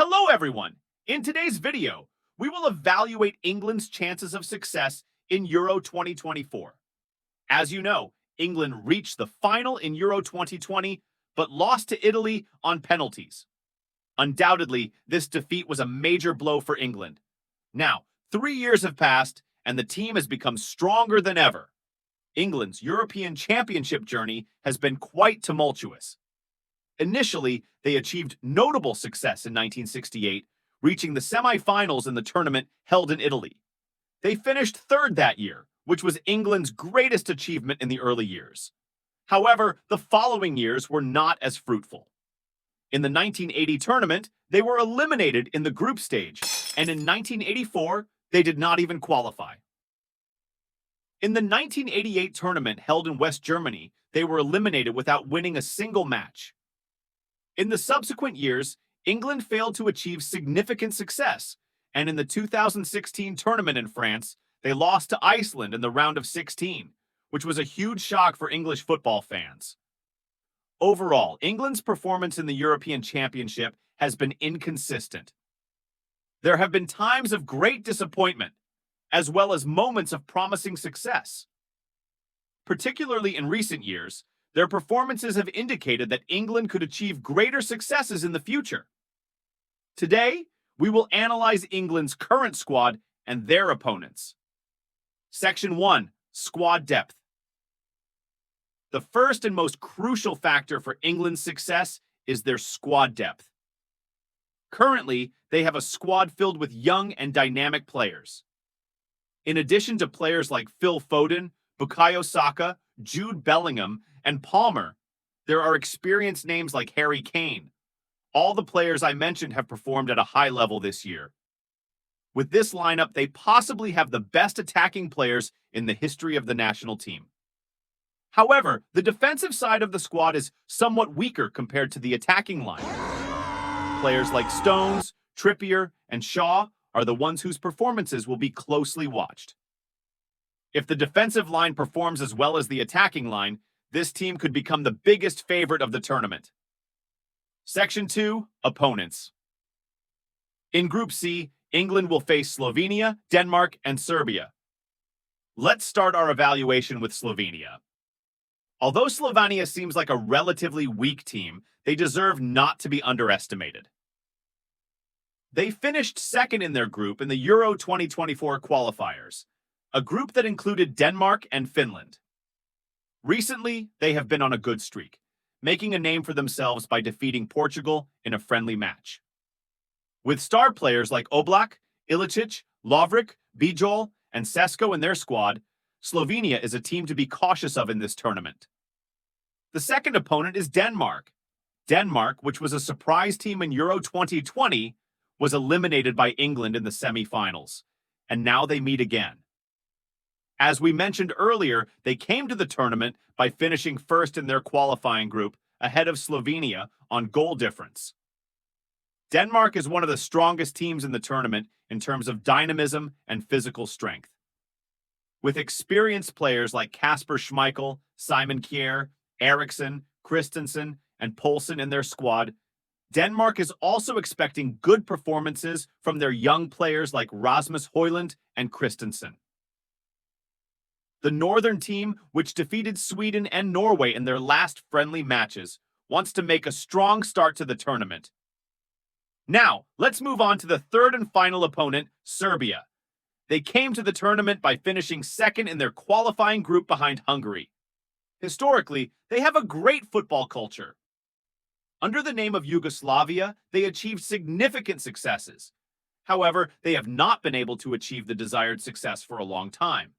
Hello, everyone! In today's video, we will evaluate England's chances of success in Euro 2024. As you know, England reached the final in Euro 2020, but lost to Italy on penalties. Undoubtedly, this defeat was a major blow for England. Now, 3 years have passed, and the team has become stronger than ever. England's European Championship journey has been quite tumultuous. Initially, they achieved notable success in 1968, reaching the semi-finals in the tournament held in Italy. They finished third that year, which was England's greatest achievement in the early years. However, the following years were not as fruitful. In the 1980 tournament, they were eliminated in the group stage, and in 1984, they did not even qualify. In the 1988 tournament held in West Germany, they were eliminated without winning a single match. In the subsequent years, England failed to achieve significant success, and in the 2016 tournament in France, they lost to Iceland in the round of 16, which was a huge shock for English football fans. Overall, England's performance in the European Championship has been inconsistent. There have been times of great disappointment, as well as moments of promising success. Particularly in recent years, their performances have indicated that England could achieve greater successes in the future. Today, we will analyze England's current squad and their opponents. Section 1. Squad depth. The first and most crucial factor for England's success is their squad depth. Currently, they have a squad filled with young and dynamic players. In addition to players like Phil Foden, Bukayo Saka, Jude Bellingham, and Palmer, there are experienced names like Harry Kane. All the players I mentioned have performed at a high level this year. With this lineup, they possibly have the best attacking players in the history of the national team. However, the defensive side of the squad is somewhat weaker compared to the attacking line. Players like Stones, Trippier, and Shaw are the ones whose performances will be closely watched. If the defensive line performs as well as the attacking line, this team could become the biggest favorite of the tournament. Section 2. Opponents. In Group C, England will face Slovenia, Denmark, and Serbia. Let's start our evaluation with Slovenia. Although Slovenia seems like a relatively weak team, they deserve not to be underestimated. They finished second in their group in the Euro 2024 qualifiers, a group that included Denmark and Finland. Recently, they have been on a good streak, making a name for themselves by defeating Portugal in a friendly match. With star players like Oblak, Ilicic, Lovric, Bijol, and Sesko in their squad, Slovenia is a team to be cautious of in this tournament. The second opponent is Denmark. Denmark, which was a surprise team in Euro 2020, was eliminated by England in the semi-finals, and now they meet again. As we mentioned earlier, they came to the tournament by finishing first in their qualifying group, ahead of Slovenia on goal difference. Denmark is one of the strongest teams in the tournament in terms of dynamism and physical strength. With experienced players like Kasper Schmeichel, Simon Kjær, Eriksen, Christensen, and Poulsen in their squad, Denmark is also expecting good performances from their young players like Rasmus Højlund and Christensen. The northern team, which defeated Sweden and Norway in their last friendly matches, wants to make a strong start to the tournament. Now, let's move on to the third and final opponent, Serbia. They came to the tournament by finishing second in their qualifying group behind Hungary. Historically, they have a great football culture. Under the name of Yugoslavia, they achieved significant successes. However, they have not been able to achieve the desired success for a long time.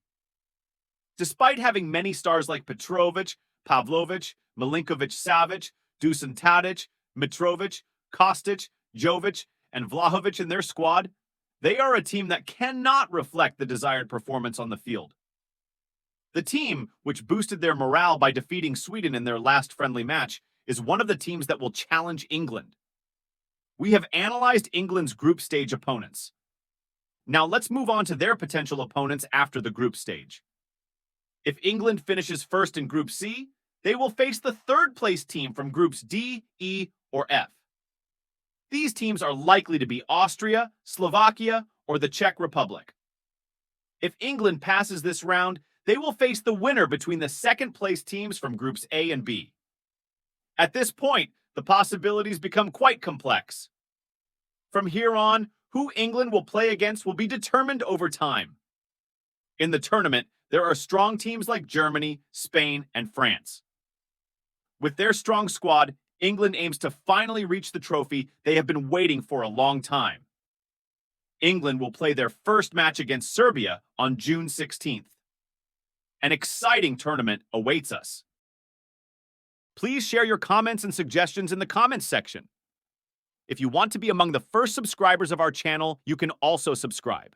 Despite having many stars like Petrovic, Pavlovic, Milinkovic-Savic, Dusan Tadic, Mitrovic, Kostic, Jovic, and Vlahovic in their squad, they are a team that cannot reflect the desired performance on the field. The team, which boosted their morale by defeating Sweden in their last friendly match, is one of the teams that will challenge England. We have analyzed England's group stage opponents. Now let's move on to their potential opponents after the group stage. If England finishes first in Group C, they will face the third-place team from Groups D, E, or F. These teams are likely to be Austria, Slovakia, or the Czech Republic. If England passes this round, they will face the winner between the second-place teams from Groups A and B. At this point, the possibilities become quite complex. From here on, who England will play against will be determined over time. In the tournament, there are strong teams like Germany, Spain, and France. With their strong squad, England aims to finally reach the trophy they have been waiting for a long time. England will play their first match against Serbia on June 16th. An exciting tournament awaits us. Please share your comments and suggestions in the comments section. If you want to be among the first subscribers of our channel, you can also subscribe.